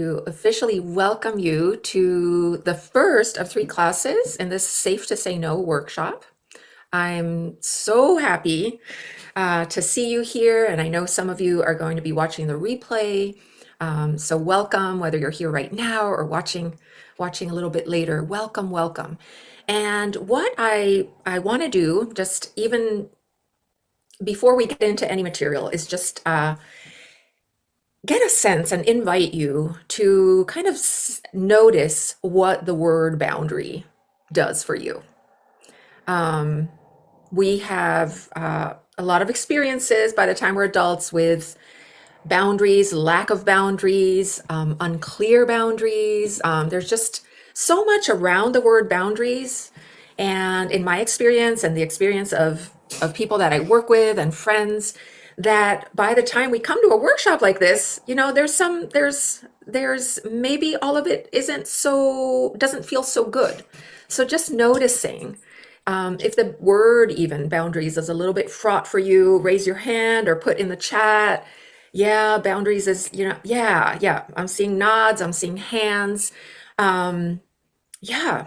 To officially welcome you to the first of three classes in this Safe to Say No workshop. I'm so happy to see you here, and I know some of you are going to be watching the replay. So welcome, whether you're here right now or watching a little bit later. Welcome, welcome. And what I want to do, just even before we get into any material, is just get a sense and invite you to kind of notice what the word boundary does for you. We have a lot of experiences by the time we're adults with boundaries, lack of boundaries, unclear boundaries. There's just so much around the word boundaries. And in my experience and the experience of people that I work with and friends, that by the time we come to a workshop like this, there's maybe all of it doesn't feel so good. So just noticing if the word even boundaries is a little bit fraught for you, raise your hand or put in the chat. Yeah, boundaries is, yeah. I'm seeing nods, I'm seeing hands. Yeah.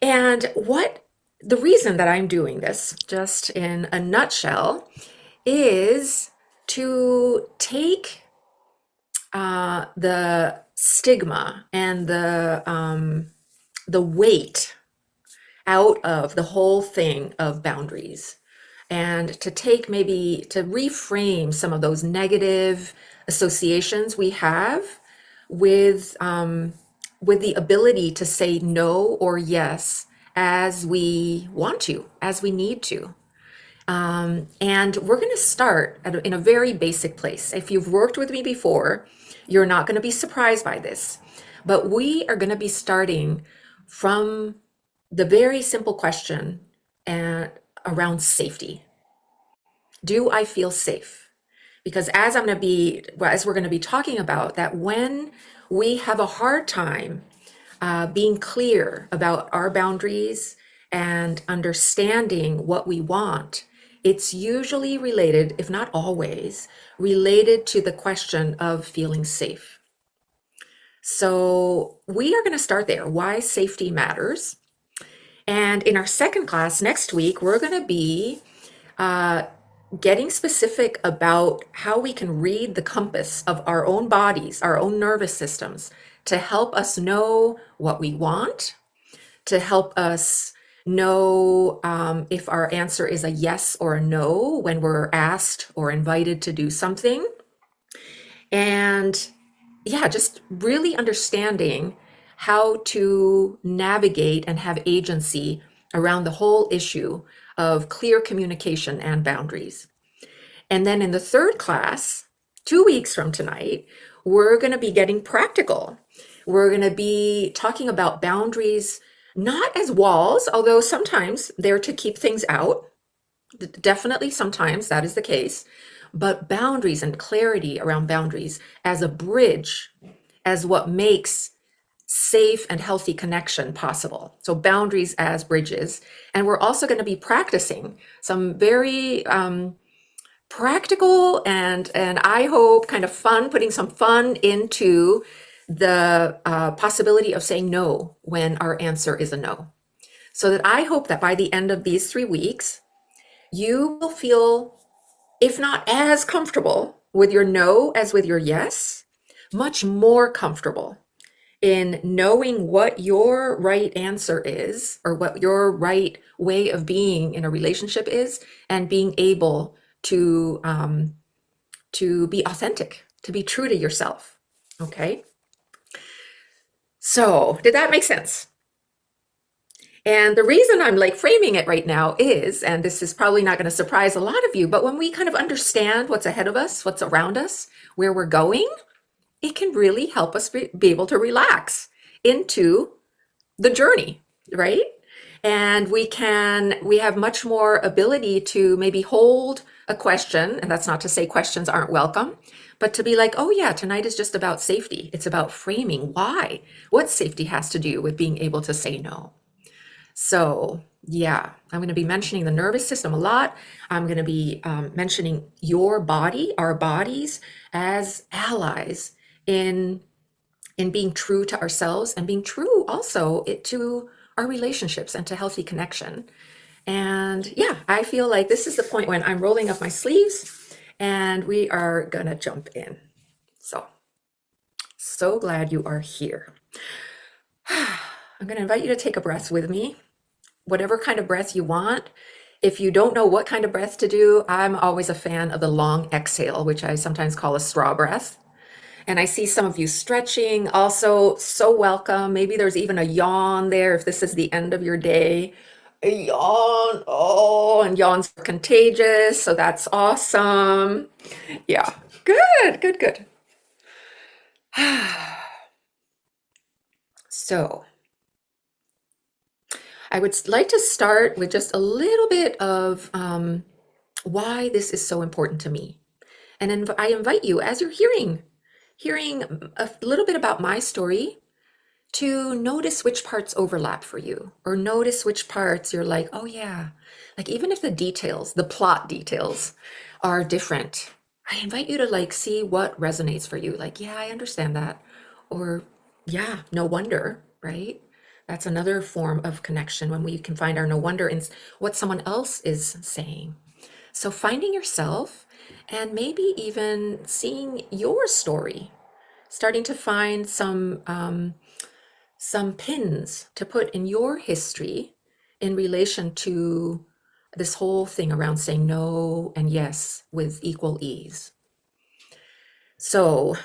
And what the reason that I'm doing this, just in a nutshell, is to take the stigma and the weight out of the whole thing of boundaries, and to take maybe to reframe some of those negative associations we have with the ability to say no or yes as we want to, as we need to. And we're going to start in a very basic place. If you've worked with me before, you're not going to be surprised by this. But we are going to be starting from the very simple question around safety. Do I feel safe? Because as we're going to be talking about that, when we have a hard time being clear about our boundaries and understanding what we want, it's usually related, if not always, related to the question of feeling safe. So we are going to start there, why safety matters. And in our second class next week, we're going to be getting specific about how we can read the compass of our own bodies, our own nervous systems, to help us know what we want, to help us know if our answer is a yes or a no when we're asked or invited to do something. And yeah, just really understanding how to navigate and have agency around the whole issue of clear communication and boundaries. And then in the third class, 2 weeks from tonight, we're going to be getting practical. We're going to be talking about boundaries, not as walls, although sometimes they're to keep things out. Definitely sometimes that is the case, but boundaries and clarity around boundaries as a bridge, as what makes safe and healthy connection possible. So boundaries as bridges. And we're also going to be practicing some very practical and I hope kind of fun, putting some fun into the possibility of saying no when our answer is a no. So that I hope that by the end of these 3 weeks, you will feel, if not as comfortable with your no as with your yes, much more comfortable in knowing what your right answer is or what your right way of being in a relationship is, and being able to be authentic, to be true to yourself. Okay. So did that make sense? And the reason I'm like framing it right now is, and this is probably not going to surprise a lot of you, but when we kind of understand what's ahead of us, what's around us, where we're going, it can really help us be able to relax into the journey, right? And we have much more ability to maybe hold a question, and that's not to say questions aren't welcome, but to be like, oh yeah, tonight is just about safety. It's about framing why, what safety has to do with being able to say no. So yeah, I'm going to be mentioning the nervous system a lot. I'm going to be mentioning your body, our bodies, as allies in in being true to ourselves and being true also to our relationships and to healthy connection. And yeah, I feel like this is the point when I'm rolling up my sleeves and we are gonna jump in. So glad you are here. I'm gonna invite you to take a breath with me, whatever kind of breath you want. If you don't know what kind of breath to do, I'm always a fan of the long exhale, which I sometimes call a straw breath. And I see some of you stretching, also so welcome. Maybe there's even a yawn there if this is the end of your day. A yawn, oh, and yawns are contagious, so that's awesome. Yeah, good, good, good. So, I would like to start with just a little bit of why this is so important to me. And I invite you, as you're hearing a little bit about my story, to notice which parts overlap for you, or notice which parts you're like, oh yeah, like even if the details, the plot details are different, I invite you to like see what resonates for you. Like, yeah, I understand that. Or, yeah, no wonder, right? That's another form of connection when we can find our no wonder in what someone else is saying. So finding yourself and maybe even seeing your story, starting to find some pins to put in your history in relation to this whole thing around saying no and yes with equal ease. So,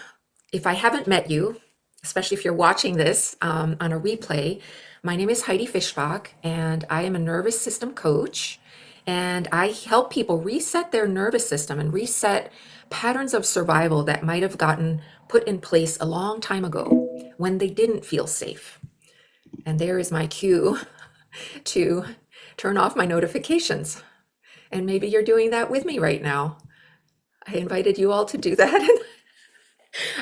if I haven't met you, especially if you're watching this on a replay, my name is Heidi Fischbach, and I am a nervous system coach. And I help people reset their nervous system and reset patterns of survival that might have gotten put in place a long time ago when they didn't feel safe. And there is my cue to turn off my notifications. And maybe you're doing that with me right now. I invited you all to do that.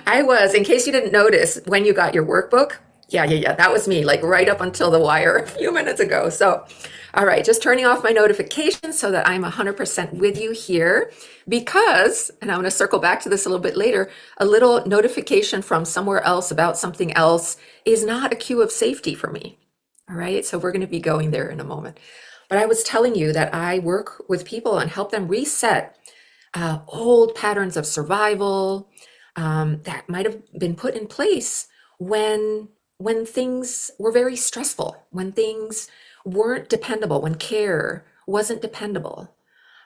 I was, in case you didn't notice, when you got your workbook. Yeah. That was me, like right up until the wire a few minutes ago. So, all right, just turning off my notifications so that I'm 100% with you here because, and I'm going to circle back to this a little bit later, a little notification from somewhere else about something else is not a cue of safety for me. All right, so we're going to be going there in a moment. But I was telling you that I work with people and help them reset old patterns of survival that might have been put in place when when things were very stressful, when things weren't dependable, when care wasn't dependable.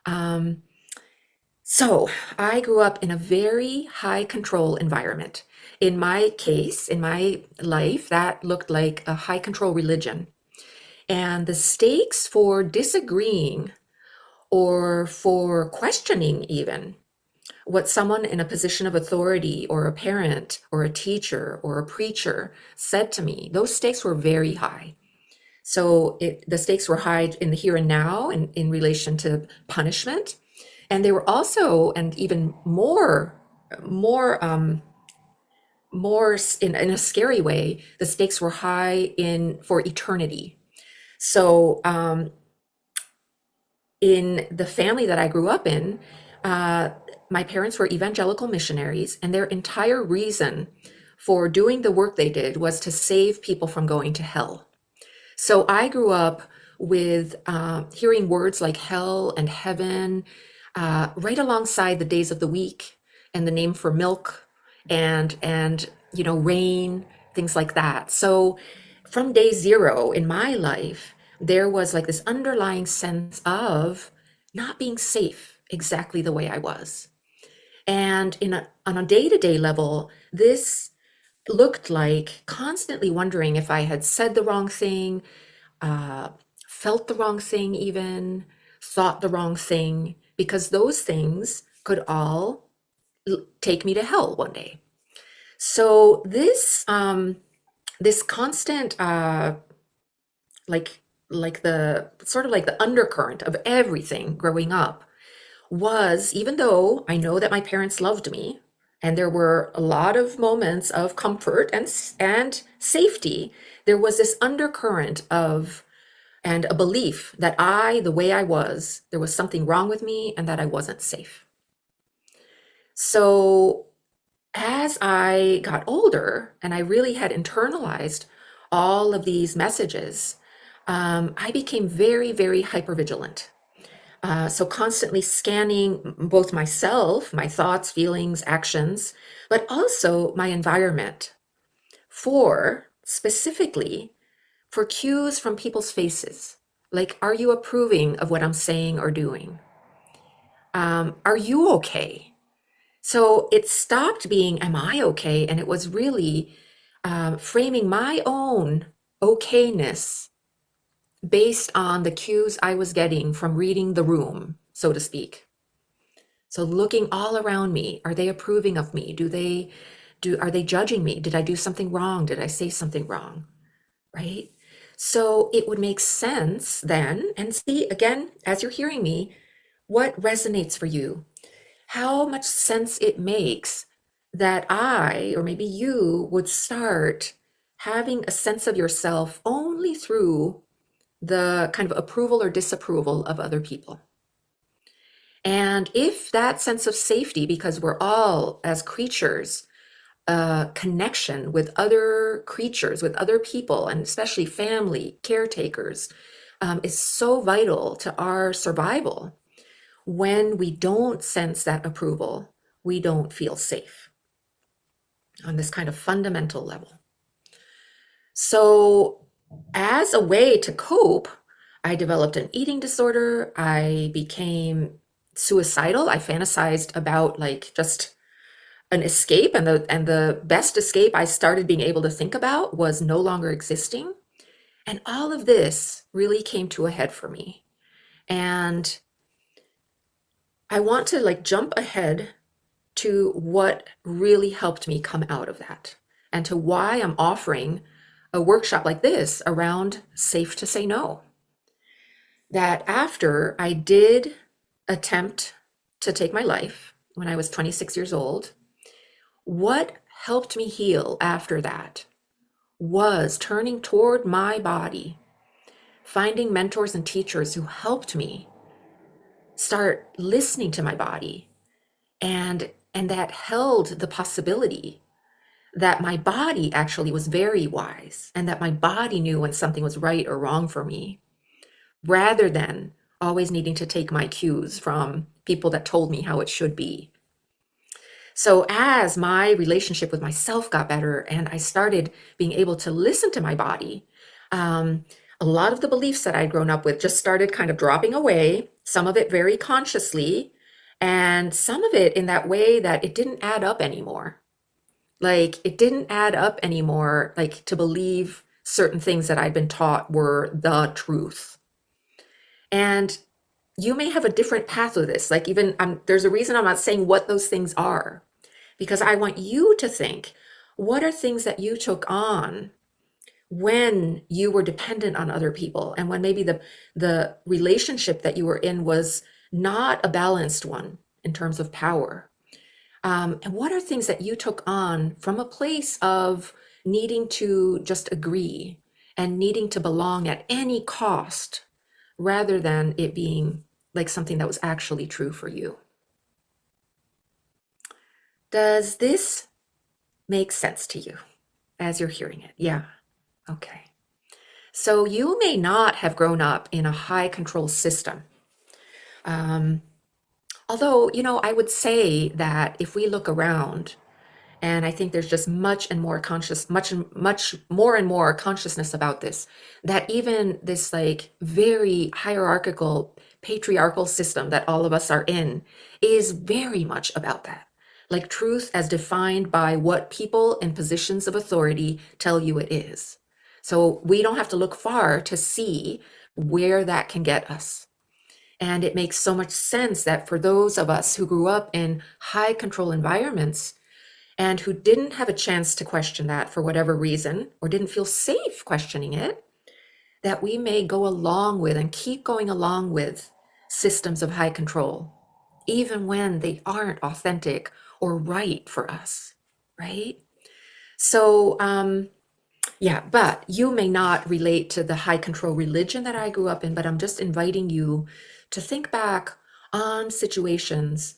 Um, so I grew up in a very high control environment. In my case, in my life, that looked like a high control religion. And the stakes for disagreeing or for questioning even what someone in a position of authority or a parent or a teacher or a preacher said to me, those stakes were very high. So the stakes were high in the here and now in relation to punishment. And they were also, and even more, more in a scary way, the stakes were high in for eternity. So in the family that I grew up in, uh, my parents were evangelical missionaries, and their entire reason for doing the work they did was to save people from going to hell. So I grew up with hearing words like hell and heaven right alongside the days of the week and the name for milk and rain, things like that. So from day zero in my life, there was like this underlying sense of not being safe exactly the way I was. And on a day-to-day level, this looked like constantly wondering if I had said the wrong thing, uh, felt the wrong thing, even thought the wrong thing, because those things could all take me to hell one day. So this constant like the sort of like the undercurrent of everything growing up was, even though I know that my parents loved me and there were a lot of moments of comfort and safety, there was this undercurrent of and a belief that the way I was, there was something wrong with me and that I wasn't safe. So as I got older and I really had internalized all of these messages, I became very, very hypervigilant. So constantly scanning both myself, my thoughts, feelings, actions, but also my environment for specifically for cues from people's faces. Like, are you approving of what I'm saying or doing? Are you okay? So it stopped being, am I okay? And it was really framing my own okayness based on the cues I was getting from reading the room, so to speak. So looking all around me, are they approving of me? Are they judging me? Did I do something wrong? Did I say something wrong? Right? So it would make sense then, and see again, as you're hearing me, what resonates for you, how much sense it makes that I, or maybe you, would start having a sense of yourself only through the kind of approval or disapproval of other people. And if that sense of safety, because we're all, as creatures, a connection with other creatures, with other people, and especially family, caretakers, is so vital to our survival. When we don't sense that approval, we don't feel safe on this kind of fundamental level. So, as a way to cope, I developed an eating disorder. I became suicidal. I fantasized about like just an escape, and the best escape I started being able to think about was no longer existing. And all of this really came to a head for me. And I want to like jump ahead to what really helped me come out of that and to why I'm offering a workshop like this around safe to say no. That after I did attempt to take my life when I was 26 years old, what helped me heal after that was turning toward my body, finding mentors and teachers who helped me start listening to my body, and that held the possibility that my body actually was very wise and that my body knew when something was right or wrong for me, rather than always needing to take my cues from people that told me how it should be. So, as my relationship with myself got better and I started being able to listen to my body, um, a lot of the beliefs that I'd grown up with just started kind of dropping away, some of it very consciously, and some of it in that way that it didn't add up anymore. Like, it didn't add up anymore, like to believe certain things that I'd been taught were the truth. And you may have a different path with this. Like, even there's a reason I'm not saying what those things are, because I want you to think, what are things that you took on when you were dependent on other people and when maybe the relationship that you were in was not a balanced one in terms of power? And what are things that you took on from a place of needing to just agree and needing to belong at any cost rather than it being like something that was actually true for you? Does this make sense to you as you're hearing it? Yeah. Okay. So you may not have grown up in a high control system. Um, Although, I would say that if we look around, and I think there's just much more and more consciousness about this, that even this like very hierarchical, patriarchal system that all of us are in is very much about that. Like truth as defined by what people in positions of authority tell you it is. So we don't have to look far to see where that can get us. And it makes so much sense that for those of us who grew up in high control environments, and who didn't have a chance to question that for whatever reason, or didn't feel safe questioning it, that we may go along with and keep going along with systems of high control, even when they aren't authentic or right for us, right? So, yeah, but you may not relate to the high control religion that I grew up in, but I'm just inviting you to think back on situations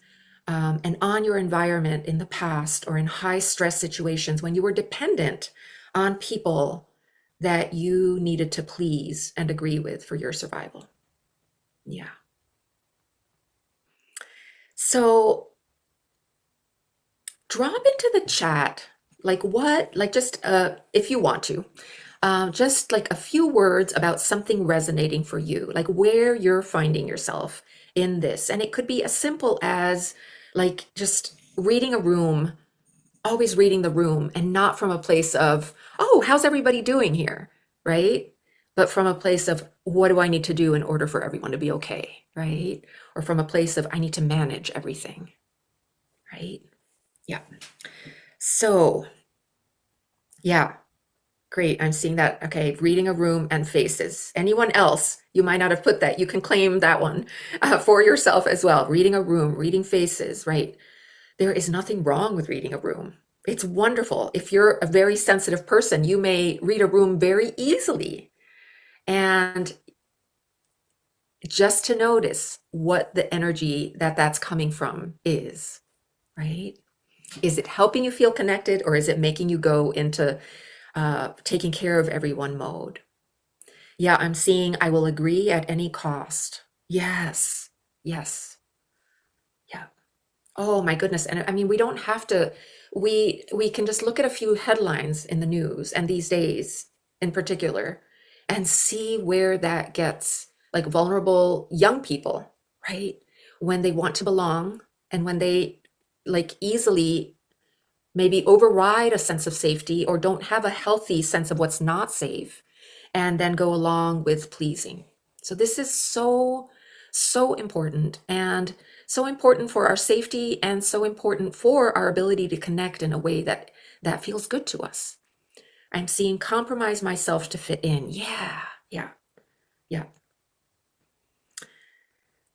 and on your environment in the past or in high stress situations when you were dependent on people that you needed to please and agree with for your survival. Yeah. So drop into the chat, like what, like just if you want to, just like a few words about something resonating for you, like where you're finding yourself in this. And it could be as simple as like just reading a room, always reading the room, and not from a place of, oh, how's everybody doing here? Right? But from a place of, what do I need to do in order for everyone to be okay? Right? Or from a place of, I need to manage everything. Right? Yeah. So, yeah, great. I'm seeing that. Okay, reading a room and faces. Anyone else? You might not have put that. You can claim that one for yourself as well. Reading a room, reading faces, right? There is nothing wrong with reading a room. It's wonderful. If you're a very sensitive person, you may read a room very easily. And just to notice what the energy that that's coming from is, right? Is it helping you feel connected, or is it making you go into taking care of everyone mode? Yeah, I'm seeing I will agree at any cost. Yes, yes, yeah. Oh my goodness. And I mean, we don't have to, we can just look at a few headlines in the news and these days in particular and see where that gets like vulnerable young people, right? When they want to belong and when they like easily maybe override a sense of safety or don't have a healthy sense of what's not safe and then go along with pleasing. So this is so, so important, and so important for our safety and so important for our ability to connect in a way that feels good to us. I'm seeing compromise myself to fit in. Yeah, yeah, yeah.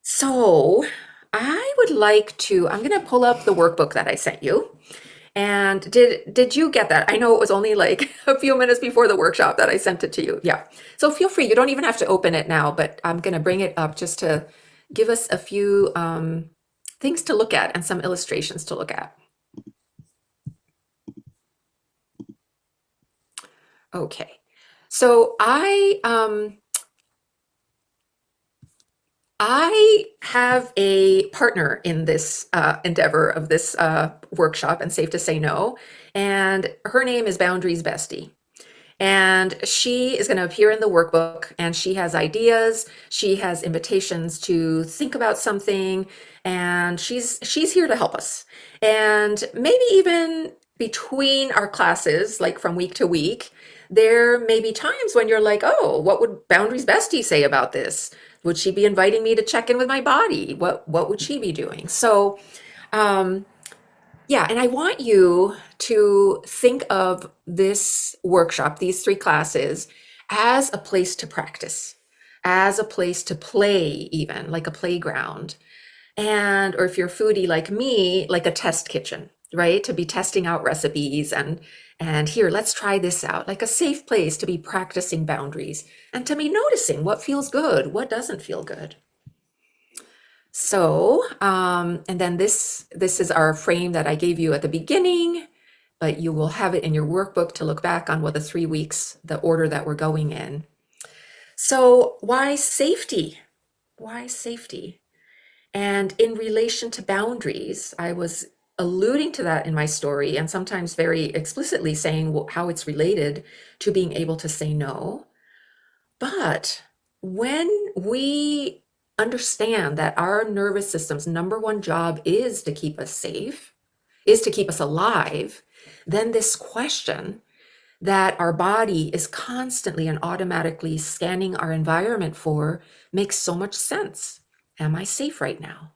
So I would like to, I'm going to pull up the workbook that I sent you. And did you get that? I know it was only like a few minutes before the workshop that I sent it to you. Yeah. So feel free. You don't even have to open it now, but I'm going to bring it up just to give us a few things to look at and some illustrations to look at. Okay. So I have a partner in this endeavor of this workshop and Safe to Say No, and her name is Boundaries Bestie. And she is going to appear in the workbook, and she has ideas, she has invitations to think about something, and she's here to help us. And maybe even between our classes, like from week to week, there may be times when you're like, oh, what would Boundaries Bestie say about this? Would she be inviting me to check in with my body? What would she be doing? So um, yeah, and I want you to think of this workshop, these three classes, as a place to practice, as a place to play, even like a playground. And, or if you're a foodie like me, like a test kitchen, right? To be testing out recipes and here, let's try this out, like a safe place to be practicing boundaries and to be noticing what feels good, what doesn't feel good. So, and then this is our frame that I gave you at the beginning, but you will have it in your workbook to look back on what the 3 weeks, the order that we're going in. So why safety? Why safety? And in relation to boundaries, I was alluding to that in my story and sometimes very explicitly saying how it's related to being able to say no. But when we understand that our nervous system's number one job is to keep us safe, is to keep us alive, then this question that our body is constantly and automatically scanning our environment for makes so much sense. Am I safe right now?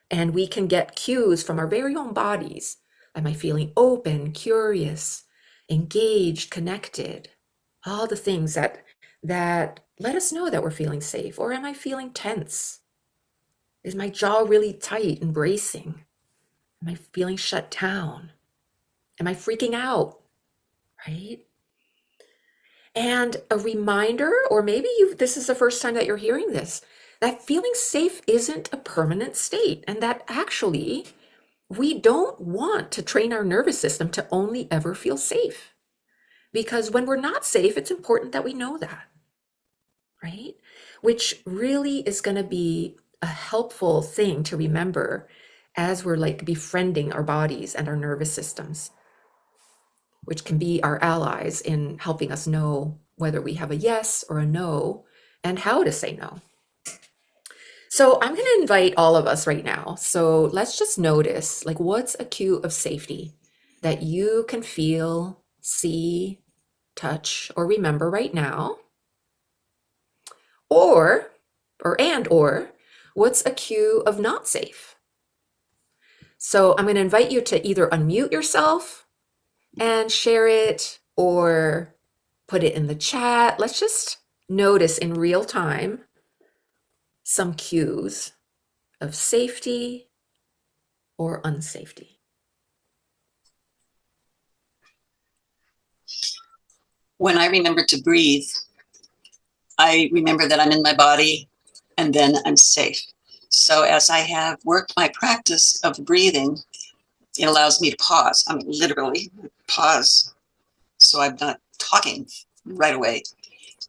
And we can get cues from our very own bodies. Am I feeling open, curious, engaged, connected? All the things that let us know that we're feeling safe. Or am I feeling tense? Is my jaw really tight and bracing? Am I feeling shut down? Am I freaking out? Right? And a reminder, or maybe this is the first time that you're hearing this, that feeling safe isn't a permanent state, and that actually we don't want to train our nervous system to only ever feel safe. Because when we're not safe, it's important that we know that, right? Which really is going to be a helpful thing to remember as we're like befriending our bodies and our nervous systems, which can be our allies in helping us know whether we have a yes or a no and how to say no. So I'm going to invite all of us right now. So let's just notice, like, what's a cue of safety that you can feel, see, touch, or remember right now? Or, or, what's a cue of not safe? So I'm going to invite you to either unmute yourself and share it or put it in the chat. Let's just notice in real time some cues of safety or unsafety. When I remember to breathe, I remember that I'm in my body and then I'm safe. So as I have worked my practice of breathing, it allows me to pause. I mean, literally pause. So I'm not talking right away.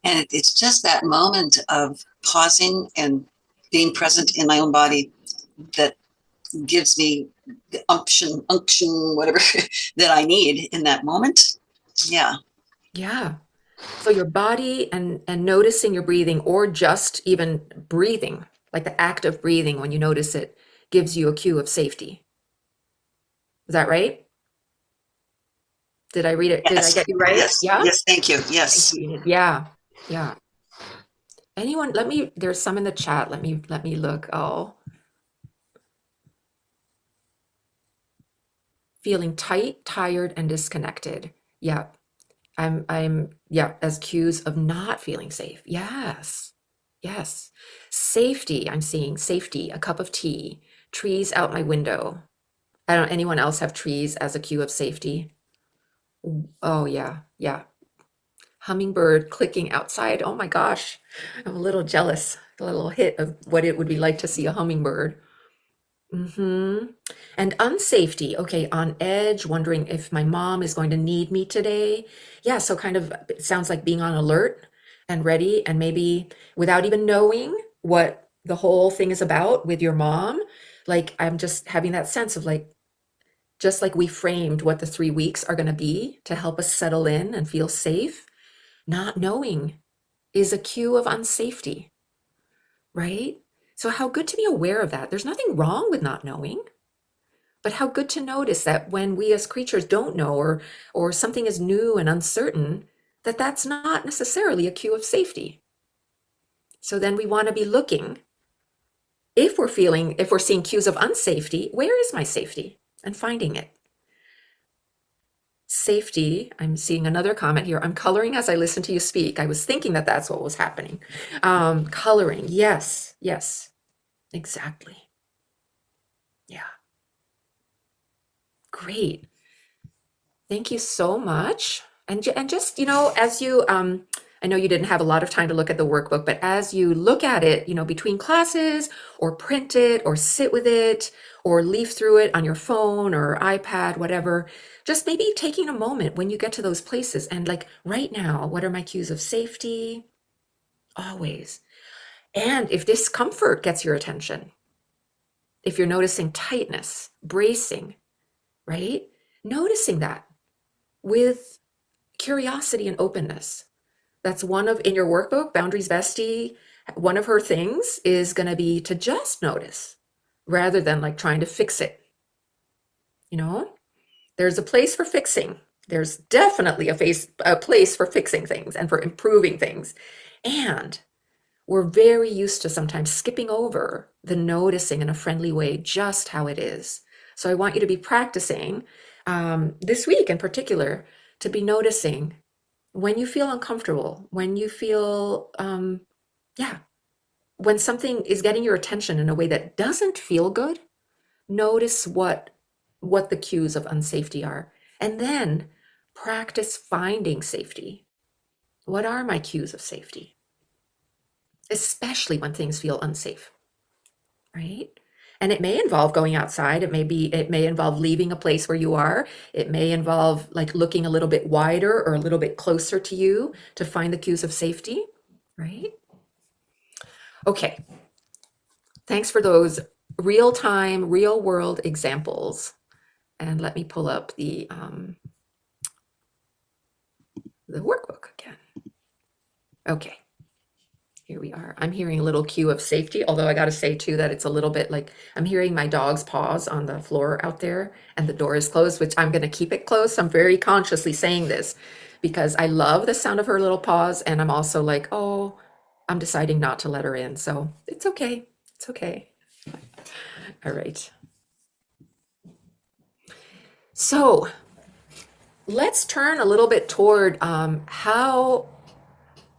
And it's just that moment of pausing and being present in my own body that gives me the unction, whatever that I need in that moment. Yeah. Yeah. So your body and noticing your breathing or just even breathing, like the act of breathing when you notice it gives you a cue of safety. Is that right? Did I read it? Did I Yes. get you right? Yes. Yeah? Yes. Thank you. Thank Yes. you, Enid. Yeah. Yeah. Anyone, there's some in the chat. Let me look. Oh, feeling tight, tired, and disconnected. Yeah. Yeah, as cues of not feeling safe. Yes. Yes. Safety. I'm seeing safety, a cup of tea, trees out my window. I don't, anyone else have trees as a cue of safety? Oh, yeah. Yeah. Hummingbird clicking outside. Oh my gosh. I'm a little jealous, a little hit of what it would be like to see a hummingbird. Mm-hmm. And unsafety. Okay, on edge, wondering if my mom is going to need me today. Yeah, so kind of it sounds like being on alert and ready, and maybe without even knowing what the whole thing is about with your mom. Like I'm just having that sense of like, just like we framed what the 3 weeks are going to be to help us settle in and feel safe, not knowing is a cue of unsafety, right? So, how good to be aware of that. There's nothing wrong with not knowing. But how good to notice that when we as creatures don't know or something is new and uncertain, that that's not necessarily a cue of safety. So then we want to be looking if we're seeing cues of unsafety, where is my safety? And finding it. Safety, I'm seeing another comment here. I'm coloring as I listen to you speak. I was thinking that that's what was happening. Coloring, yes, yes, exactly. Yeah, great. Thank you so much. And just, as you I know you didn't have a lot of time to look at the workbook, but as you look at it, between classes or print it or sit with it or leaf through it on your phone or iPad, whatever, just maybe taking a moment when you get to those places and like right now, what are my cues of safety? Always. And if discomfort gets your attention, if you're noticing tightness, bracing, right? Noticing that with curiosity and openness. That's one of, in your workbook, Boundaries Bestie, one of her things is going to be to just notice rather than like trying to fix it. You know, there's a place for fixing. There's definitely a place for fixing things and for improving things. And we're very used to sometimes skipping over the noticing in a friendly way, just how it is. So I want you to be practicing this week in particular to be noticing when you feel uncomfortable, when you feel, yeah, when something is getting your attention in a way that doesn't feel good, notice what the cues of unsafety are, and then practice finding safety. What are my cues of safety? Especially when things feel unsafe, right? And it may involve going outside. It may involve leaving a place where you are. It may involve like looking a little bit wider or a little bit closer to you to find the cues of safety, right? Okay. Thanks for those real time, real world examples. And let me pull up the workbook again. Okay. Here we are. I'm hearing a little cue of safety, although I got to say too that it's a little bit like I'm hearing my dog's paws on the floor out there and the door is closed, which I'm going to keep it closed. I'm very consciously saying this because I love the sound of her little paws. And I'm also like, oh, I'm deciding not to let her in. So it's okay. It's okay. All right. So let's turn a little bit toward how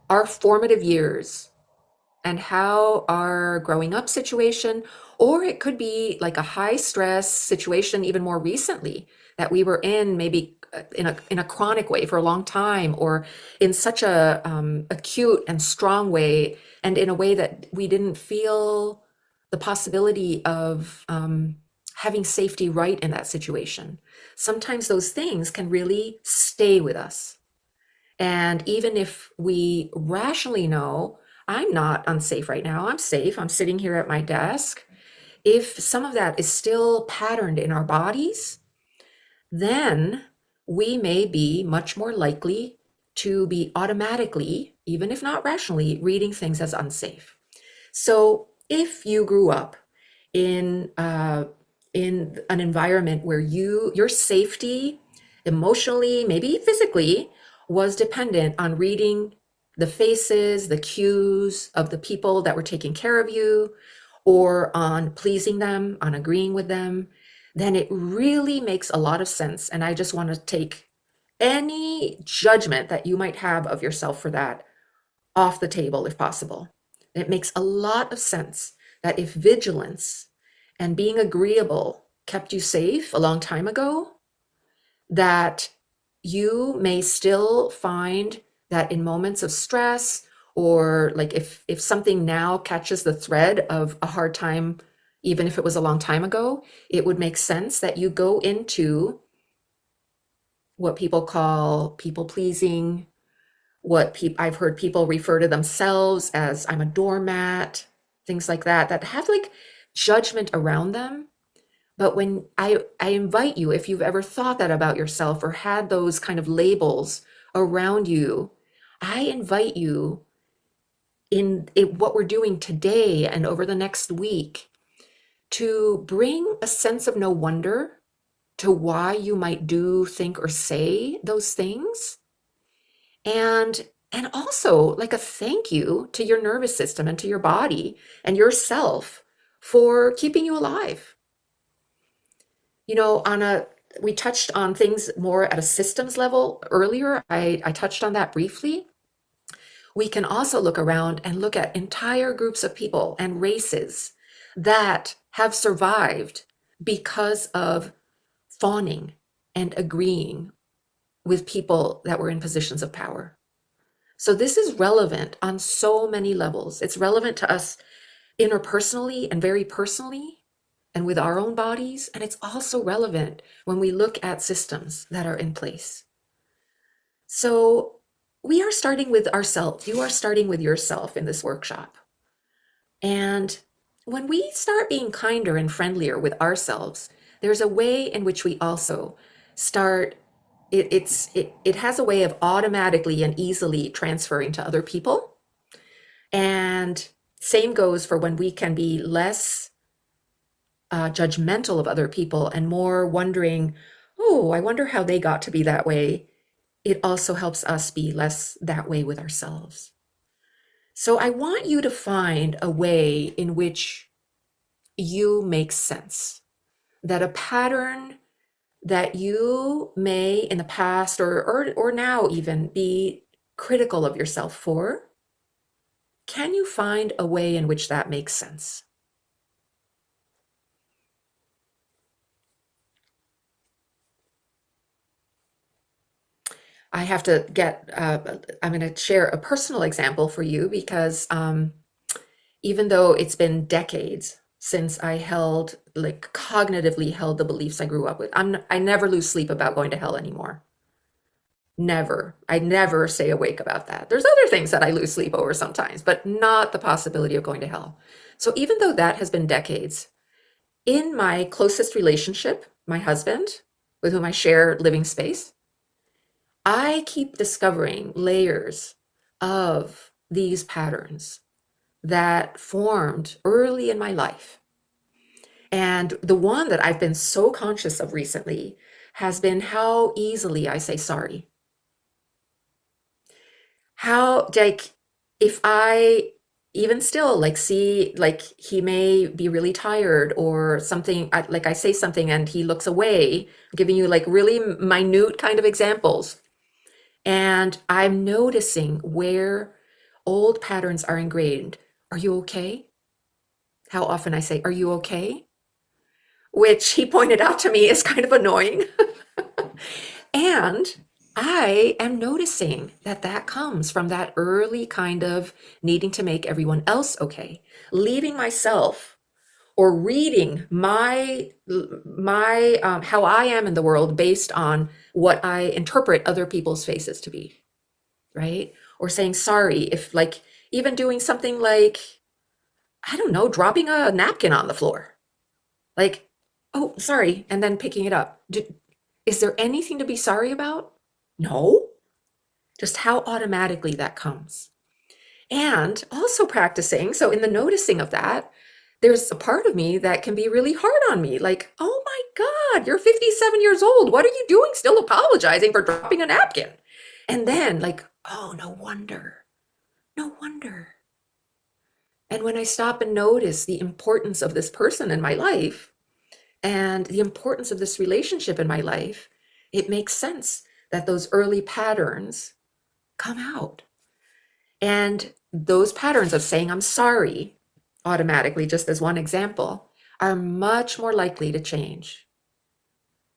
our formative years and how our growing up situation, or it could be like a high stress situation even more recently that we were in, maybe in a chronic way for a long time, or in such a acute and strong way, and in a way that we didn't feel the possibility of having safety right in that situation. Sometimes those things can really stay with us. And even if we rationally know, I'm not unsafe right now, I'm safe, I'm sitting here at my desk, if some of that is still patterned in our bodies, then we may be much more likely to be automatically, even if not rationally, reading things as unsafe. So if you grew up in an environment where your safety emotionally, maybe physically, was dependent on reading the faces, the cues of the people that were taking care of you, or on pleasing them, on agreeing with them, then it really makes a lot of sense. And I just want to take any judgment that you might have of yourself for that off the table if possible. It makes a lot of sense that if vigilance and being agreeable kept you safe a long time ago, that you may still find that in moments of stress, or like if something now catches the thread of a hard time, even if it was a long time ago, it would make sense that you go into what people call people pleasing, I've heard people refer to themselves as I'm a doormat, things like that, that have like judgment around them. But when I invite you, if you've ever thought that about yourself or had those kind of labels around you, I invite you in what we're doing today and over the next week to bring a sense of no wonder to why you might do, think, or say those things. And also like a thank you to your nervous system and to your body and yourself for keeping you alive. You know, we touched on things more at a systems level earlier. I touched on that briefly. We can also look around and look at entire groups of people and races that have survived because of fawning and agreeing with people that were in positions of power. So this is relevant on so many levels. It's relevant to us interpersonally and very personally and with our own bodies. And it's also relevant when we look at systems that are in place. So we are starting with ourselves. You are starting with yourself in this workshop. And when we start being kinder and friendlier with ourselves, there's a way in which we also start it has a way of automatically and easily transferring to other people. And same goes for when we can be less judgmental of other people and more wondering, oh, I wonder how they got to be that way. It also helps us be less that way with ourselves. So I want you to find a way in which you make sense, that a pattern that you may in the past or now even be critical of yourself for, can you find a way in which that makes sense? I have to I'm going to share a personal example for you because even though it's been decades since I held, like cognitively held the beliefs I grew up with. I never lose sleep about going to hell anymore. Never. I never stay awake about that. There's other things that I lose sleep over sometimes, but not the possibility of going to hell. So even though that has been decades, in my closest relationship, my husband, with whom I share living space, I keep discovering layers of these patterns that formed early in my life. And the one that I've been so conscious of recently has been how easily I say sorry. How, like, if I even still like see like he may be really tired or something, like I say something and he looks away, giving you like really minute kind of examples. And I'm noticing where old patterns are ingrained. Are you okay? How often I say, are you okay? Which he pointed out to me is kind of annoying. And I am noticing that that comes from that early kind of needing to make everyone else okay, leaving myself or reading my how I am in the world based on what I interpret other people's faces to be, right? Or saying sorry if like even doing something like, I don't know, dropping a napkin on the floor. Like, oh, sorry, and then picking it up. Is there anything to be sorry about? No. Just how automatically that comes. And also practicing, so in the noticing of that, there's a part of me that can be really hard on me. Like, oh my God, you're 57 years old. What are you doing still apologizing for dropping a napkin? And then, like, oh, no wonder. No wonder. And when I stop and notice the importance of this person in my life and the importance of this relationship in my life, it makes sense that those early patterns come out. And those patterns of saying I'm sorry automatically, just as one example, are much more likely to change.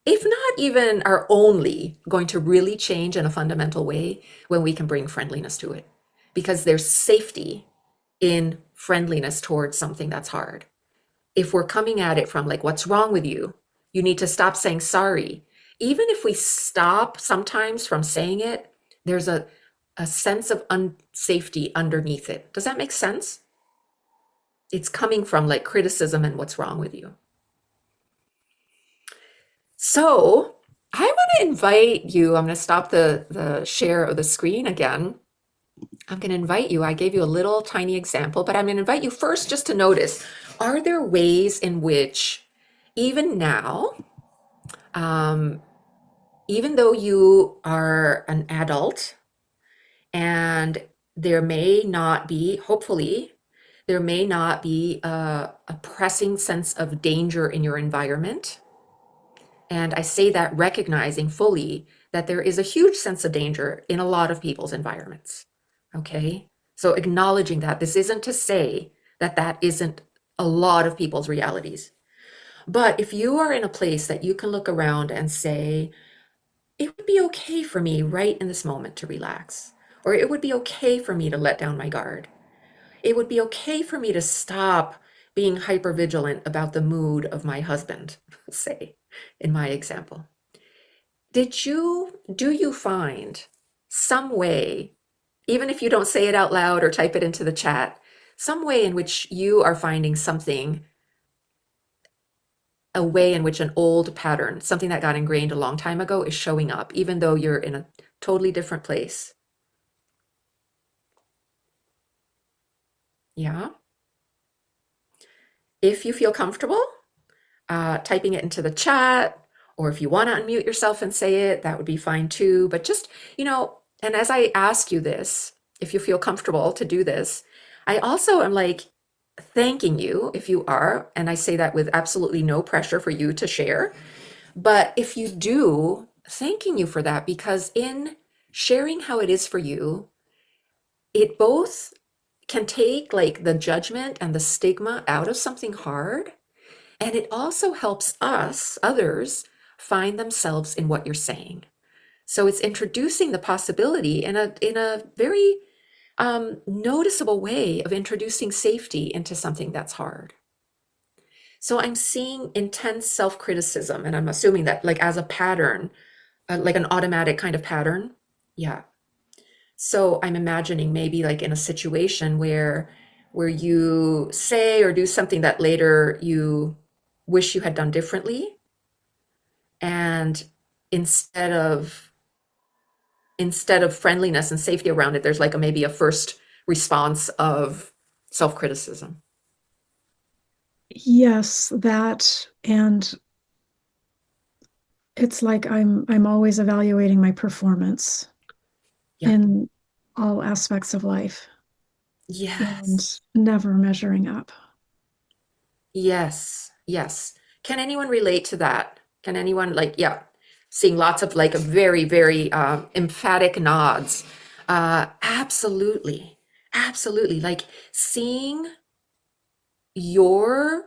If not even are only going to really change in a fundamental way when we can bring friendliness to it. Because there's safety in friendliness towards something that's hard. If we're coming at it from like, what's wrong with you? You need to stop saying sorry. Even if we stop sometimes from saying it, there's a sense of unsafety underneath it. Does that make sense? It's coming from like criticism and what's wrong with you. So I want to invite you, I'm going to stop the share of the screen again. I'm going to invite you, I gave you a little tiny example, but I'm going to invite you first just to notice, are there ways in which even now, um, even though you are an adult and there may not be, hopefully, there may not be a pressing sense of danger in your environment. And I say that recognizing fully that there is a huge sense of danger in a lot of people's environments. Okay. So acknowledging that this isn't to say that that isn't a lot of people's realities. But if you are in a place that you can look around and say, it would be okay for me right in this moment to relax, or it would be okay for me to let down my guard. It would be okay for me to stop being hyper vigilant about the mood of my husband, say, in my example. Do you find some way, even if you don't say it out loud or type it into the chat, some way in which you are finding something, a way in which an old pattern, something that got ingrained a long time ago, is showing up, even though you're in a totally different place? Yeah. If you feel comfortable, typing it into the chat, or if you want to unmute yourself and say it, that would be fine too. But just, and as I ask you this, if you feel comfortable to do this, I also am like thanking you if you are, and I say that with absolutely no pressure for you to share. But if you do, thanking you for that, because in sharing how it is for you, it both can take like the judgment and the stigma out of something hard. And it also helps us, others, find themselves in what you're saying. So it's introducing the possibility in a very noticeable way of introducing safety into something that's hard. So I'm seeing intense self-criticism, and I'm assuming that like as a pattern, like an automatic kind of pattern. Yeah. So I'm imagining maybe like in a situation where you say or do something that later you wish you had done differently, and instead of instead of friendliness and safety around it, there's like maybe a first response of self-criticism. Yes, that, and it's like I'm always evaluating my performance Yeah. in all aspects of life and Yes. never measuring up. Yes. Yes. Can anyone relate to that? Can anyone like, yeah, seeing lots of like very, very emphatic nods. Absolutely. Absolutely. Like seeing your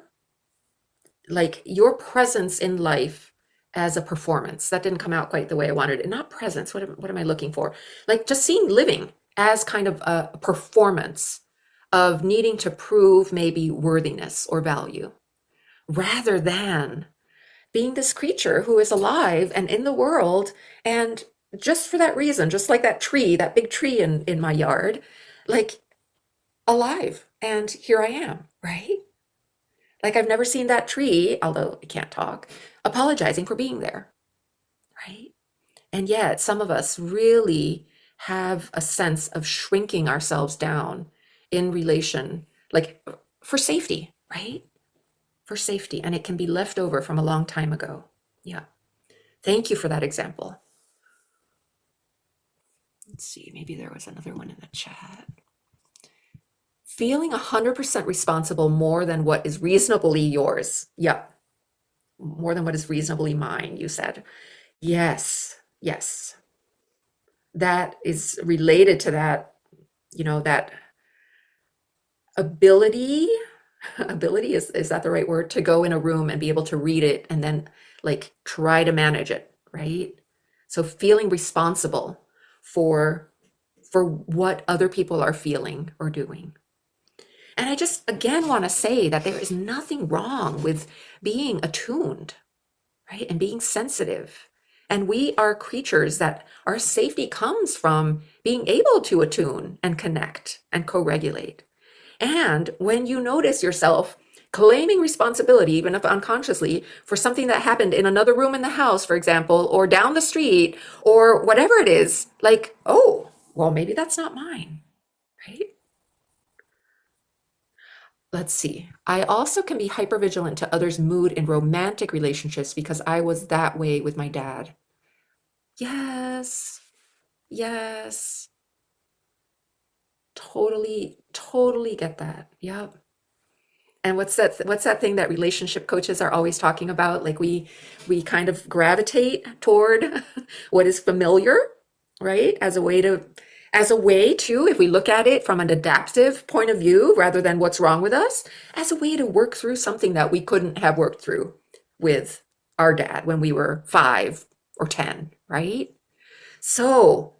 your presence in life as a performance. That didn't come out quite the way I wanted it. Not presence. What am I looking for? Like just seeing living as kind of a performance of needing to prove maybe worthiness or value, rather than being this creature who is alive and in the world. And just for that reason, just like that tree, that big tree in my yard, like alive. And here I am, right? Like I've never seen that tree, although it can't talk, apologizing for being there, right? And yet some of us really have a sense of shrinking ourselves down in relation, like for safety, right? For safety. And it can be left over from a long time ago. Yeah. Thank you for that example. Let's see, maybe there was another one in the chat. Feeling 100% responsible more than what is reasonably yours. Yeah. More than what is reasonably mine, you said. Yes, yes. That is related to that, that ability, ability is that the right word? To go in a room and be able to read it and then like try to manage it, right? So feeling responsible for for what other people are feeling or doing. And I just again want to say that there is nothing wrong with being attuned, right? And being sensitive. And we are creatures that our safety comes from being able to attune and connect and co regulate. And when you notice yourself claiming responsibility, even if unconsciously, for something that happened in another room in the house, for example, or down the street, or whatever it is, like, oh, well, maybe that's not mine, right? Let's see. I also can be hypervigilant to others' mood in romantic relationships because I was that way with my dad. Yes, yes, totally, totally get that. Yep. And what's that thing that relationship coaches are always talking about? Like we kind of gravitate toward what is familiar, right? As a way to, if we look at it from an adaptive point of view rather than what's wrong with us, as a way to work through something that we couldn't have worked through with our dad when we were 5 or 10, right? So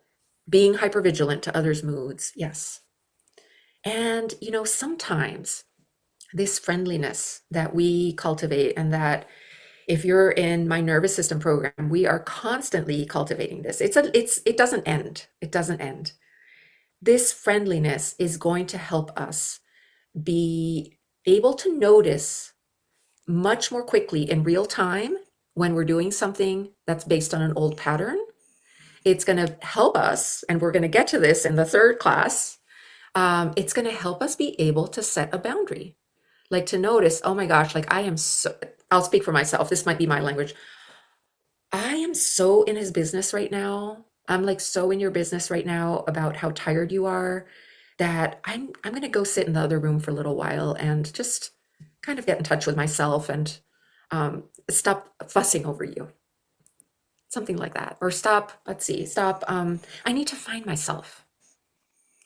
being hypervigilant to others' moods, yes. And sometimes this friendliness that we cultivate, and that if you're in my nervous system program, we are constantly cultivating this. It doesn't end. It doesn't end. This friendliness is going to help us be able to notice much more quickly in real time when we're doing something that's based on an old pattern. It's going to help us, and we're going to get to this in the third class. It's going to help us be able to set a boundary, like to notice, oh my gosh, like I'll speak for myself. This might be my language. I am so in his business right now. I'm like so in your business right now about how tired you are, that I'm going to go sit in the other room for a little while and just kind of get in touch with myself and stop fussing over you. Something like that. Or stop, let's see, stop. I need to find myself.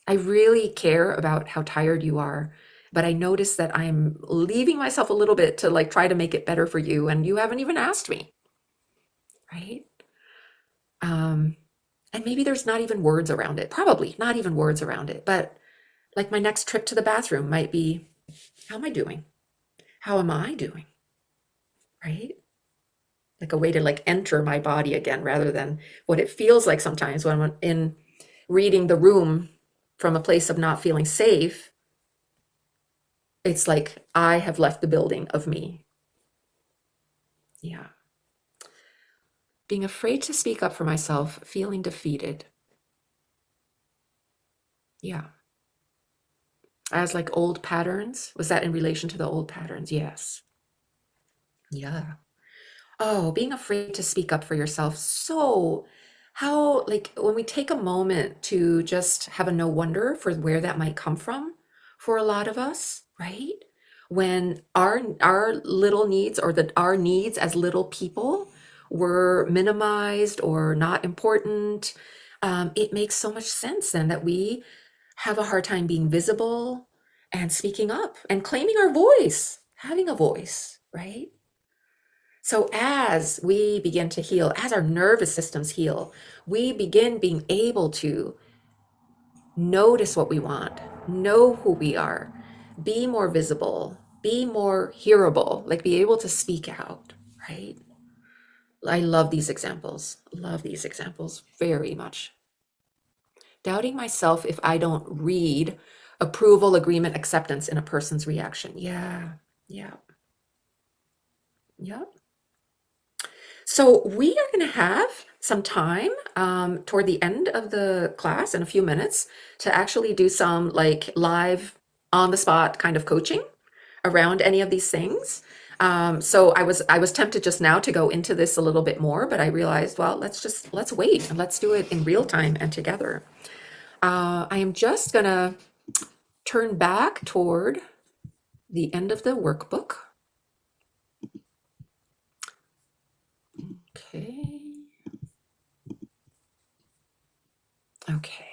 I really care about how tired you are, but I notice that I'm leaving myself a little bit to like try to make it better for you, and you haven't even asked me, right? Um, and maybe there's not even words around it, probably not even words around it, but like my next trip to the bathroom might be, how am I doing? How am I doing? right? Like a way to like enter my body again rather than what it feels like sometimes when I'm in reading the room from a place of not feeling safe. It's like I have left the building of me. Yeah. Being afraid to speak up for myself, feeling defeated. Yeah. As like old patterns. Was that in relation to the old patterns? Yes. Yeah. Oh, being afraid to speak up for yourself. So, how, like, when we take a moment to just have a no wonder for where that might come from for a lot of us, right? When our little needs or our needs as little people were minimized or not important, it makes so much sense then that we have a hard time being visible and speaking up and claiming our voice, having a voice, right? So, as we begin to heal, as our nervous systems heal, we begin being able to notice what we want, know who we are, be more visible, be more hearable, like be able to speak out, right? I love these examples very much. Doubting myself if I don't read approval, agreement, acceptance in a person's reaction. Yeah, yeah, yeah. So we are going to have some time toward the end of the class in a few minutes to actually do some like live on the spot kind of coaching around any of these things. So I was tempted just now to go into this a little bit more, but I realized, well, let's wait and let's do it in real time and together. I am just gonna turn back toward the end of the workbook. Okay. Okay.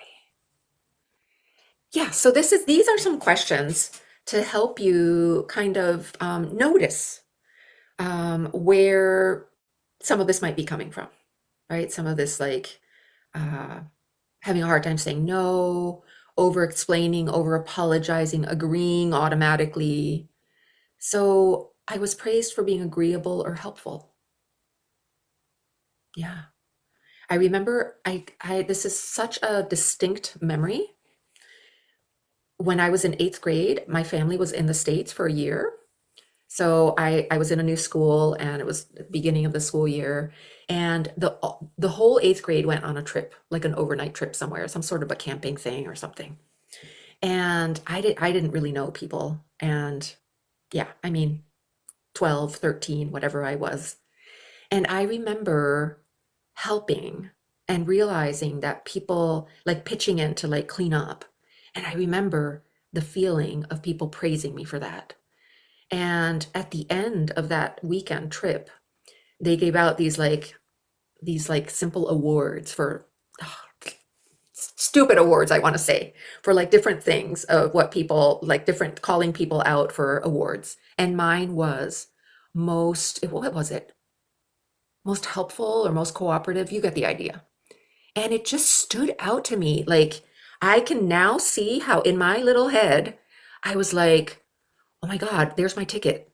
Yeah, so these are some questions to help you kind of notice where some of this might be coming from, right? Some of this like uh, having a hard time saying no, over explaining, over apologizing, agreeing automatically. So I was praised for being agreeable or helpful. Yeah. I remember I this is such a distinct memory. When I was in eighth grade, my family was in the States for a year. So I was in a new school and it was the beginning of the school year. And the whole eighth grade went on a trip, like an overnight trip somewhere, some sort of a camping thing or something. And I didn't really know people. And yeah, I mean 12, 13, whatever I was. And I remember helping and realizing that people like pitching in to like clean up. And I remember the feeling of people praising me for that. And at the end of that weekend trip, they gave out these like simple awards for stupid awards, I want to say, for like different things of what people like different calling people out for awards. And mine was what was it? Most helpful or most cooperative, you get the idea. And it just stood out to me. Like I can now see how in my little head, I was like, oh my God, there's my ticket.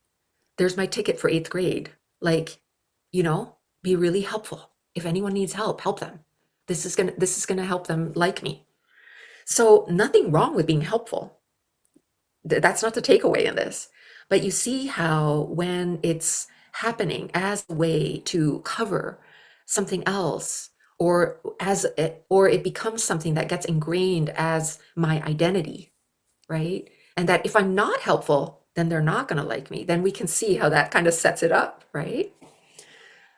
There's my ticket for eighth grade. Like, be really helpful. If anyone needs help, help them. This is gonna help them like me. So nothing wrong with being helpful. That's not the takeaway in this. But you see how when it's happening as a way to cover something else, or it becomes something that gets ingrained as my identity, right? And that if I'm not helpful, then they're not going to like me. Then we can see how that kind of sets it up, right?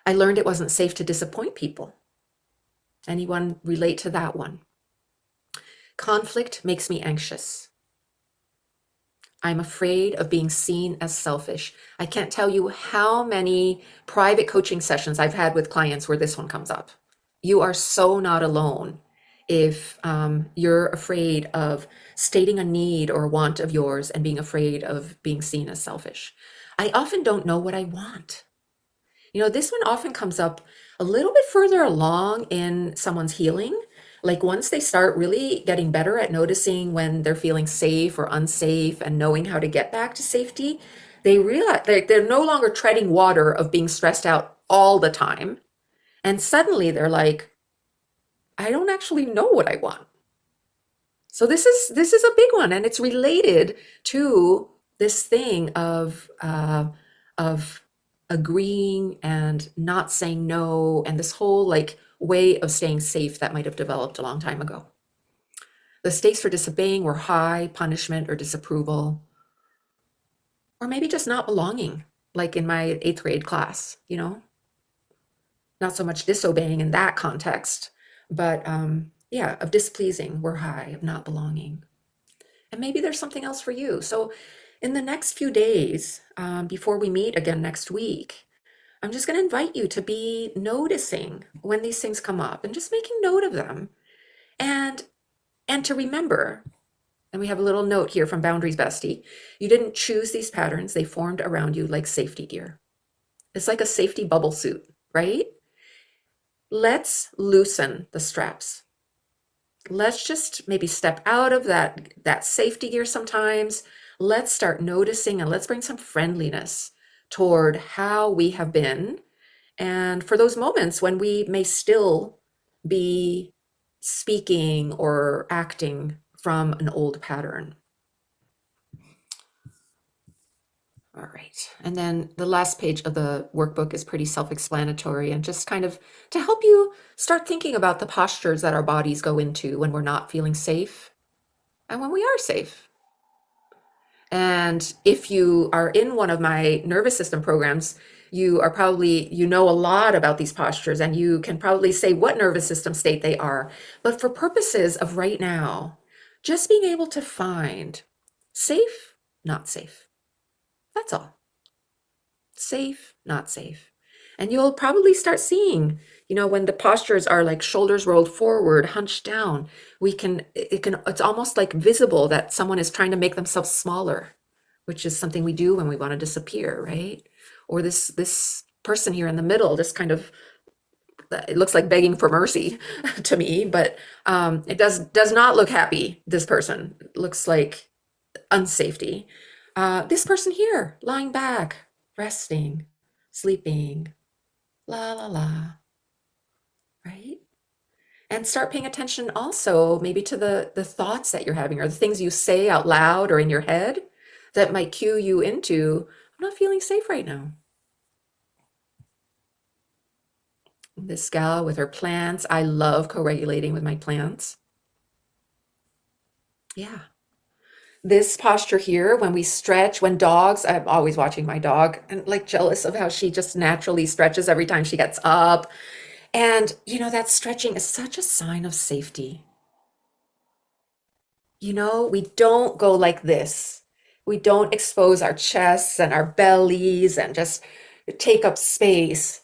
I learned it wasn't safe to disappoint people. Anyone relate to that one? Conflict makes me anxious. I'm afraid of being seen as selfish. I can't tell you how many private coaching sessions I've had with clients where this one comes up. You are so not alone if you're afraid of stating a need or want of yours and being afraid of being seen as selfish. I often don't know what I want. This one often comes up a little bit further along in someone's healing. Like once they start really getting better at noticing when they're feeling safe or unsafe and knowing how to get back to safety, They realize they're no longer treading water of being stressed out all the time. And suddenly they're like, I don't actually know what I want. So this is a big one, and it's related to this thing of agreeing and not saying no, and this whole like way of staying safe that might have developed a long time ago. The stakes for disobeying were high, punishment or disapproval, or maybe just not belonging, like in my eighth grade class, not so much disobeying in that context, but yeah, of displeasing were high, of not belonging. And maybe there's something else for you. So in the next few days, before we meet again next week, I'm just going to invite you to be noticing when these things come up and just making note of them. And to remember, and we have a little note here from Boundaries Bestie, you didn't choose these patterns, they formed around you like safety gear. It's like a safety bubble suit, right? Let's loosen the straps. Let's just maybe step out of that safety gear sometimes. Let's start noticing, and let's bring some friendliness toward how we have been. And for those moments when we may still be speaking or acting from an old pattern. All right. And then the last page of the workbook is pretty self-explanatory, and just kind of to help you start thinking about the postures that our bodies go into when we're not feeling safe and when we are safe. And if you are in one of my nervous system programs, you know a lot about these postures, and you can probably say what nervous system state they are. But for purposes of right now, just being able to find safe, not safe. That's all. Safe, not safe. And you'll probably start seeing, when the postures are like shoulders rolled forward, hunched down, it's almost like visible that someone is trying to make themselves smaller, which is something we do when we want to disappear, right? Or this person here in the middle, this kind of, it looks like begging for mercy to me, but it does not look happy. This person looks like unsafety. This person here, lying back, resting, sleeping, la la la, right? And start paying attention also maybe to the thoughts that you're having, or the things you say out loud or in your head that might cue you into, I'm not feeling safe right now. This gal with her plants, I love co-regulating with my plants. Yeah. This posture here, when we stretch, when dogs, I'm always watching my dog and like jealous of how she just naturally stretches every time she gets up. And, that stretching is such a sign of safety. We don't go like this. We don't expose our chests and our bellies and just take up space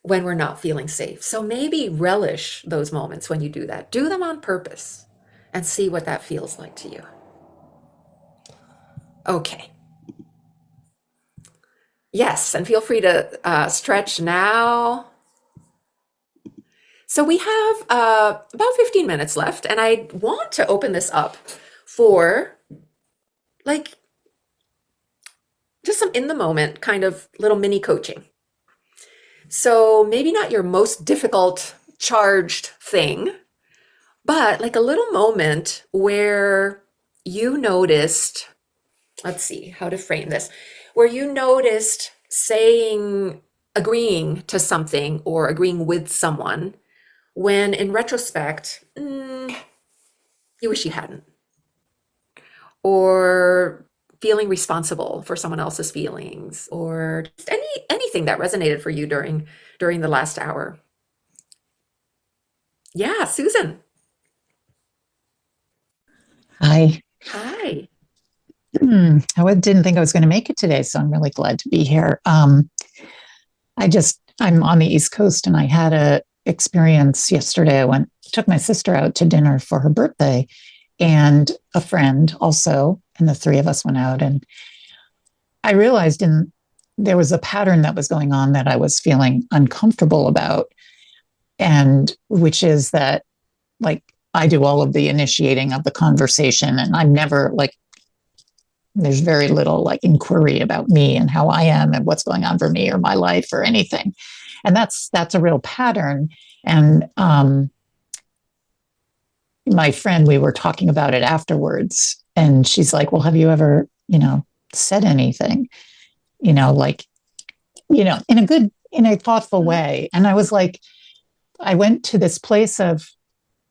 when we're not feeling safe. So maybe relish those moments when you do that. Do them on purpose and see what that feels like to you. Okay. Yes, and feel free to stretch now. So we have about 15 minutes left, and I want to open this up for like just some in the moment kind of little mini coaching. So maybe not your most difficult charged thing, but like a little moment where you noticed, let's see how to frame this, where you noticed agreeing to something or agreeing with someone when in retrospect, you wish you hadn't. Or feeling responsible for someone else's feelings, or just anything that resonated for you during the last hour. Yeah, Susan. Hi. Hi. Didn't think I was going to make it today, so I'm really glad to be here. I'm on the East Coast, and I had a experience yesterday. I took my sister out to dinner for her birthday, and a friend also, and the three of us went out, and I realized there was a pattern that was going on that I was feeling uncomfortable about, and which is that, like, I do all of the initiating of the conversation, and I'm never like, There's very little like inquiry about me and how I am and what's going on for me or my life or anything. And that's a real pattern. And my friend, we were talking about it afterwards, and she's like, well, have you ever, said anything, like, in a thoughtful way? And I was like, I went to this place of,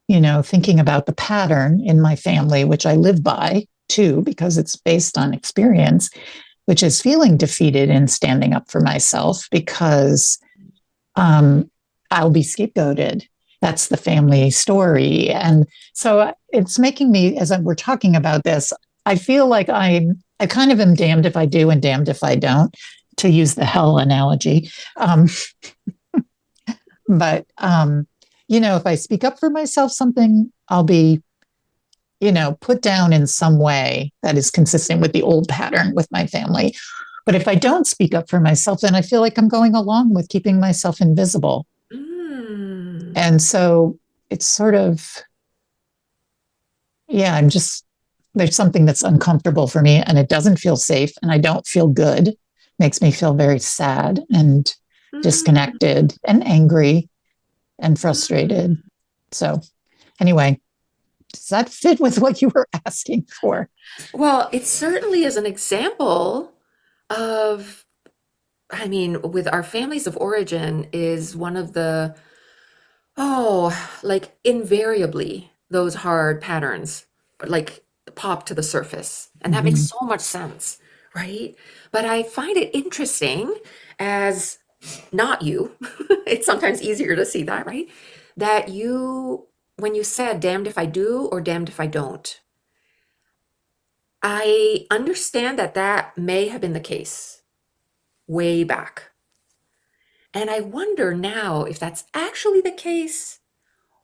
thinking about the pattern in my family, which I live by too, because it's based on experience, which is feeling defeated in standing up for myself because I'll be scapegoated. That's the family story. And so it's making me, as we're talking about this, I feel like I kind of am damned if I do and damned if I don't, to use the hell analogy. But if I speak up for myself, something I'll be, put down in some way that is consistent with the old pattern with my family. But if I don't speak up for myself, then I feel like I'm going along with keeping myself invisible. Mm. And so it's sort of, there's something that's uncomfortable for me, and it doesn't feel safe, and I don't feel good. Makes me feel very sad and disconnected and angry and frustrated. So anyway, does that fit with what you were asking for? Well, it certainly is an example of, with our families of origin is one of the, like invariably those hard patterns like pop to the surface. And that makes so much sense, right? But I find it interesting as not you, it's sometimes easier to see that, right? That when you said damned if I do or damned if I don't, I understand that that may have been the case way back. And I wonder now if that's actually the case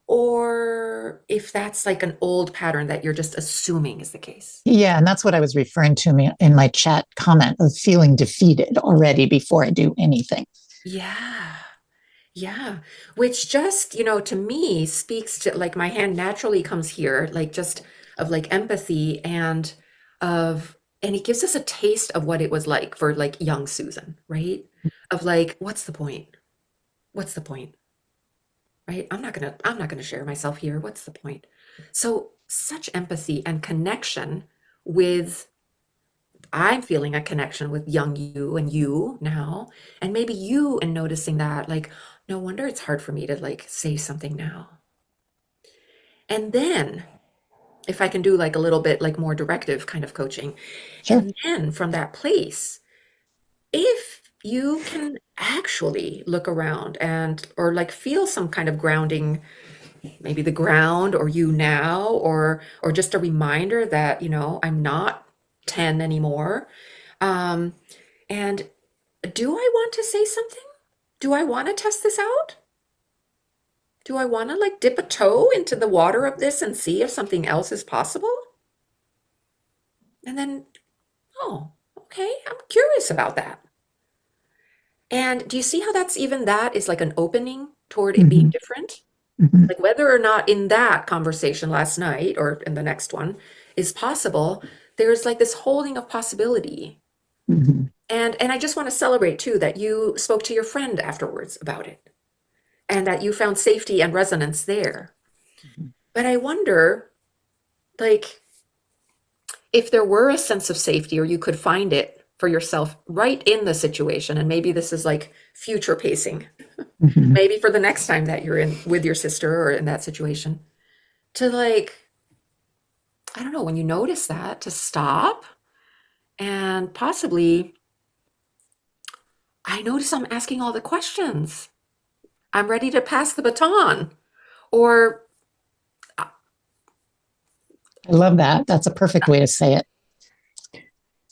or if that's like an old pattern that you're just assuming is the case. Yeah, and that's what I was referring to me in my chat comment of feeling defeated already before I do anything. Yeah. Yeah. Which just, to me speaks to like my hand naturally comes here, like just of like empathy and it gives us a taste of what it was like for like young Susan, right? Of like, what's the point? What's the point? Right? I'm not gonna share myself here. What's the point? So such empathy and connection with I'm feeling a connection with young you and you now, and maybe you and noticing that, like, no wonder it's hard for me to like say something now. And then if I can do like a little bit like more directive kind of coaching, Sure. and then from that place, if you can actually look around and or like feel some kind of grounding, maybe the ground or you now, or just a reminder that, I'm not 10 anymore. And do I want to say something? Do I want to test this out? Do I want to like dip a toe into the water of this and see if something else is possible? And then, oh, okay, I'm curious about that. And do you see how that is like an opening toward it being different? Mhm. Like whether or not in that conversation last night or in the next one is possible, there's like this holding of possibility. Mhm. And I just want to celebrate too that you spoke to your friend afterwards about it and that you found safety and resonance there. But I wonder, like, if there were a sense of safety or you could find it for yourself right in the situation, and maybe this is like future pacing, Mhm. maybe for the next time that you're in with your sister or in that situation, to like, I don't know, when you notice that, to stop and possibly, I notice I'm asking all the questions. I'm ready to pass the baton. Or I love that. That's a perfect way to say it.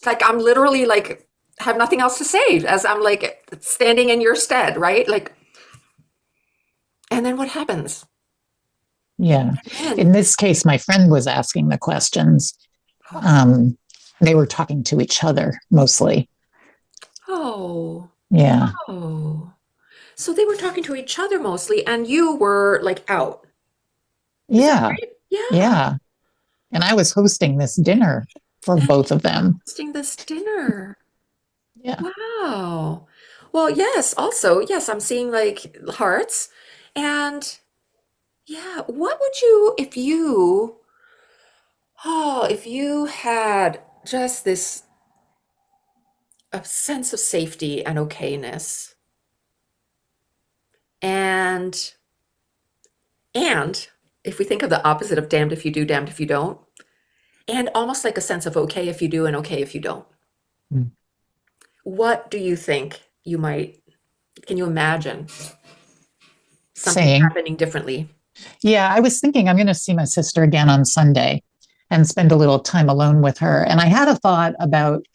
like I'm literally like have nothing else to say as I'm like standing in your stead, right? Like, and then what happens? Yeah. And In this case, my friend was asking the questions. They were talking to each other mostly. oh, Yeah. oh. So they were talking to each other mostly, and you were like out. Is that Yeah. right? Yeah. Yeah. And I was hosting this dinner for And both of them. hosting this dinner. Yeah. Wow. Well, yes, also, yes, I'm seeing like hearts. And yeah, what would you, if you had just this a sense of safety and okayness and and if we think of the opposite of damned if you do, damned if you don't, and almost like a sense of okay if you do and okay if you don't. Mm. What do you think you might, can you imagine something Saying, happening differently? yeah, I was thinking I'm going to see my sister again on Sunday and spend a little time alone with her. And I had a thought about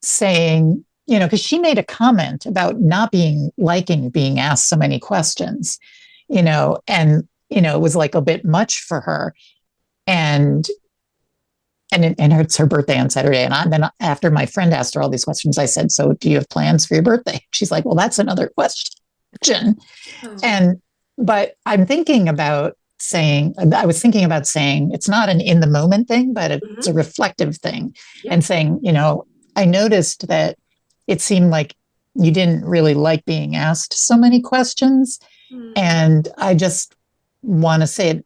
saying, because she made a comment about not liking being asked so many questions, and, it was like a bit much for her. And it's her birthday on Saturday. And then after my friend asked her all these questions, I said, "So do you have plans for your birthday?" She's like, "Well, that's another question." Oh, And, but I was thinking about saying, it's not an in the moment thing, but it's a mhm. reflective thing. Yeah. And saying, I noticed that it seemed like you didn't really like being asked so many questions. Mm. And I just want to say it,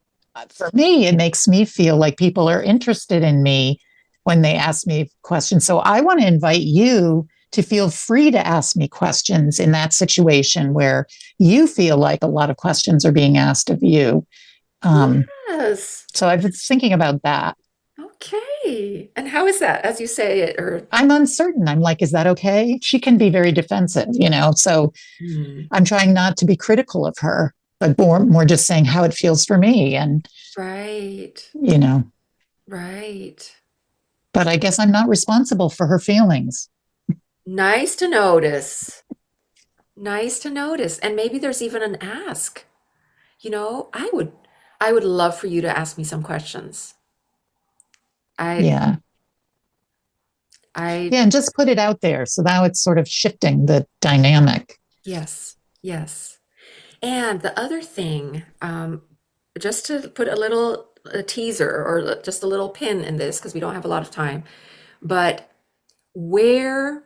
for me, it makes me feel like people are interested in me when they ask me questions. So I want to invite you to feel free to ask me questions in that situation where you feel like a lot of questions are being asked of you. Yes. So I've been thinking about that. Okay. And how is that as you say it or I'm uncertain. I'm like, is that okay? She can be very defensive, so Hmm. I'm trying not to be critical of her, but more just saying how it feels for me. And, Right. you know, Right. but I guess I'm not responsible for her feelings. Nice to notice. Nice to notice. And maybe there's even an ask. I would love for you to ask me some questions. I Yeah. I Yeah. And just put it out there. So now it's sort of shifting the dynamic. yes. Yes. And the other thing, just to put a teaser or just a little pin in this because we don't have a lot of time, but where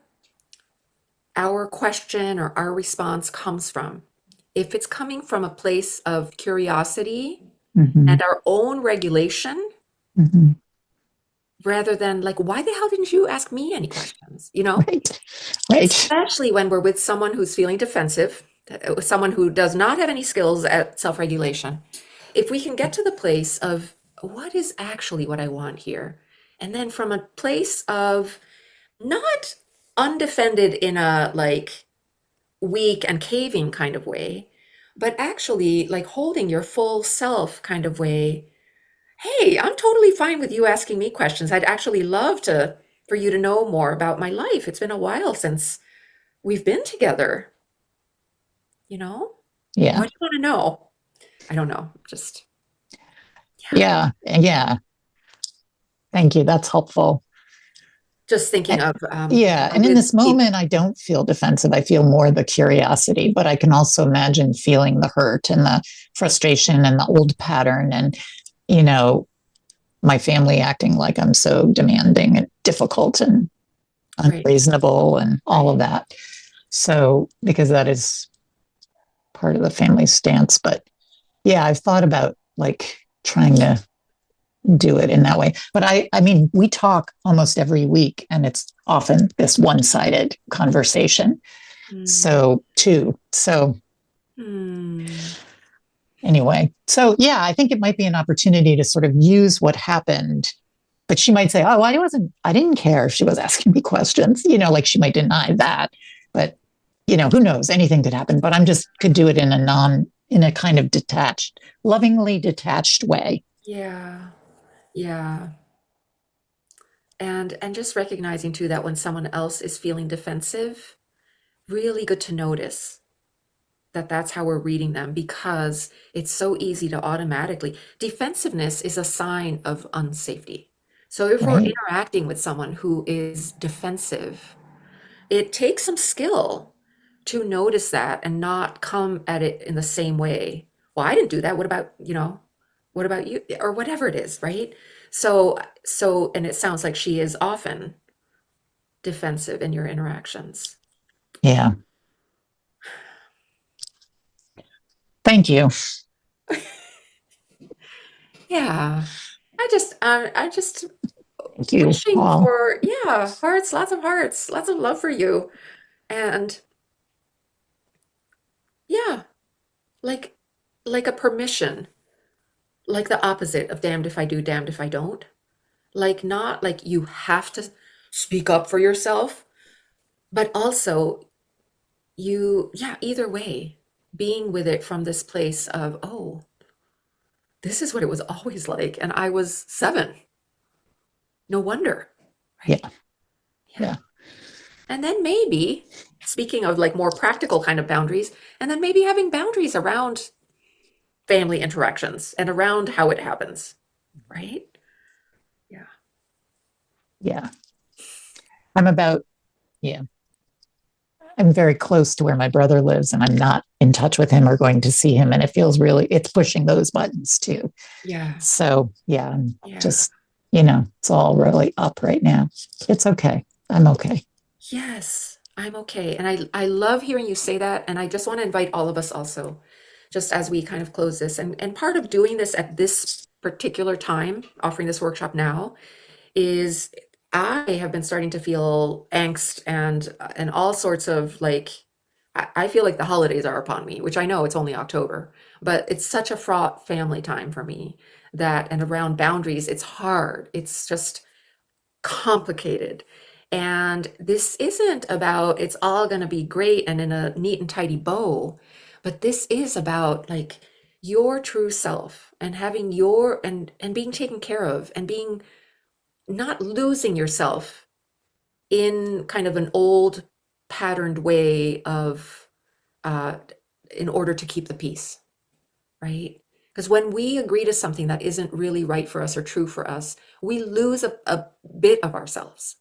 our question or our response comes from, if it's coming from a place of curiosity Mm-hmm. and our own regulation, Mm-hmm. rather than like, why the hell didn't you ask me any questions? Right. Right. Especially when we're with someone who's feeling defensive, someone who does not have any skills at self-regulation. If we can get to the place of what is actually what I want here, and then from a place of not undefended in a like weak and caving kind of way, but actually like holding your full self kind of way. Hey, I'm totally fine with you asking me questions. I'd actually love to for you to know more about my life. It's been a while since we've been together, you know? Yeah. What do you want to know? I don't know. Just yeah. Yeah. Yeah. Thank you. That's helpful. Just thinking of Yeah. And in with this moment, I don't feel defensive. I feel more the curiosity, but I can also imagine feeling the hurt and the frustration and the old pattern and, you know, my family acting like I'm so demanding and difficult and right, unreasonable and all right. of that. So, because that is part of the family stance. But yeah, I've thought about like trying to do it in that way. But I mean, we talk almost every week and it's often this one-sided conversation. Hmm. So, too. So, Hmm. anyway, so yeah, I think it might be an opportunity to sort of use what happened. But she might say, "Oh, I didn't care if she was asking me questions." Like she might deny that. But, who knows? Anything could happen. But I'm just could do it in a kind of detached, lovingly detached way. Yeah. Yeah. And just recognizing too that when someone else is feeling defensive, really good to notice that that's how we're reading them because it's so easy to automatically defensiveness is a sign of unsafety. So if we're Right. interacting with someone who is defensive, it takes some skill to notice that and not come at it in the same way. Well, I didn't do that. What about you? Or whatever it is, right? So, and it sounds like she is often defensive in your interactions. Yeah. Thank you. Yeah. I just Thank you wishing all. for, yeah, hearts, lots of love for you. And yeah, like, like a permission, like the opposite of damned if I do, damned if I don't. Like, not like you have to speak up for yourself, but also yeah, either way, being with it from this place of, oh, this is what it was always like. And I was 7. No wonder, Yeah. right? Yeah. And then maybe, speaking of like more practical kind of boundaries, and then maybe having boundaries around family interactions and around how it happens, right? Yeah. Yeah. I'm about, yeah. I'm very close to where my brother lives, and I'm not in touch with him or going to see him. And it feels really, it's pushing those buttons too. Yeah. So yeah, I'm Yeah. just, it's all really up right now. It's okay. I'm okay. Yes, I'm okay. And I love hearing you say that. And I just want to invite all of us also, just as we kind of close this. And part of doing this at this particular time, offering this workshop now, is I have been starting to feel angst and all sorts of like I feel like the holidays are upon me, which I know it's only October, but it's such a fraught family time for me that and around boundaries, it's hard. It's just complicated. And this isn't about it's all going to be great and in a neat and tidy bow, but this is about like your true self and having your and being taken care of and being not losing yourself in kind of an old patterned way of uh, in order to keep the peace, right? Because when we agree to something that isn't really right for us or true for us, we lose a bit of ourselves.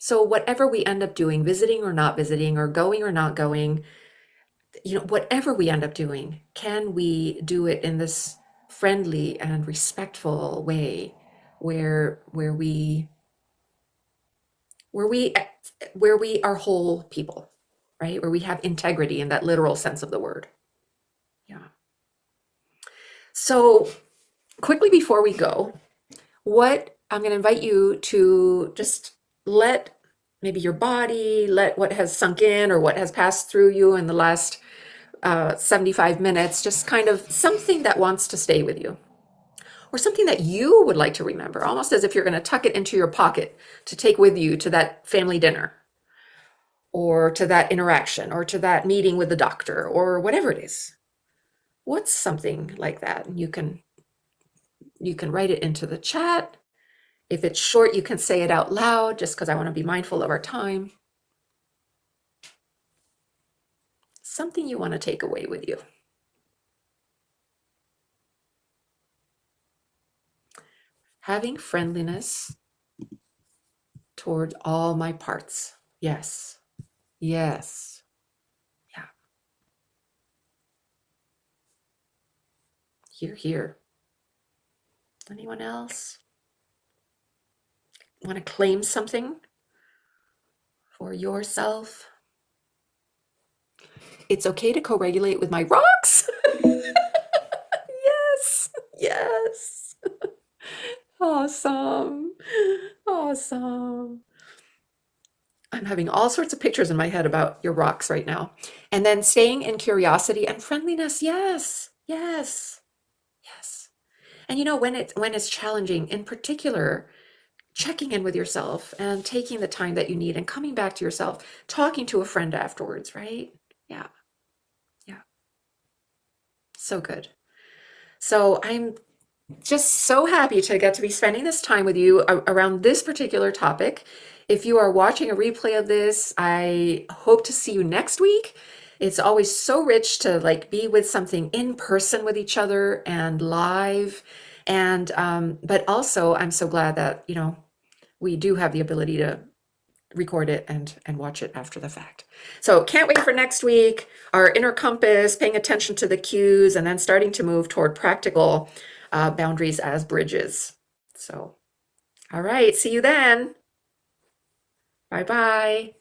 So whatever we end up doing, visiting or not visiting, or going or not going, whatever we end up doing, can we do it in this friendly and respectful way where where we where we are whole people, right? Where we have integrity in that literal sense of the word. Yeah. So quickly before we go, what I'm going to invite you to just let maybe your body, let what has sunk in or what has passed through you in the last 75 minutes, just kind of something that wants to stay with you or something that you would like to remember, almost as if you're going to tuck it into your pocket to take with you to that family dinner or to that interaction or to that meeting with the doctor or whatever it is. What's something like that? And you can write it into the chat. If it's short, you can say it out loud just because I want to be mindful of our time. Something you want to take away with you. Having friendliness toward all my parts. Yes. Yes. Yeah. Here. Anyone else want to claim something for yourself? It's okay to co-regulate with my rocks. Yes. Yes. Awesome. Awesome. I'm having all sorts of pictures in my head about your rocks right now. And then staying in curiosity and friendliness. Yes. Yes. Yes. And when it's challenging, in particular, checking in with yourself and taking the time that you need and coming back to yourself, talking to a friend afterwards, right? Yeah. Yeah. So good. So I'm just so happy to get to be spending this time with you around this particular topic. If you are watching a replay of this, I hope to see you next week. It's always so rich to like be with something in person with each other and live. And but also I'm so glad that, we do have the ability to record it and watch it after the fact. So can't wait for next week. Our inner compass, paying attention to the cues, and then starting to move toward practical boundaries as bridges. So, all right, see you then. Bye bye.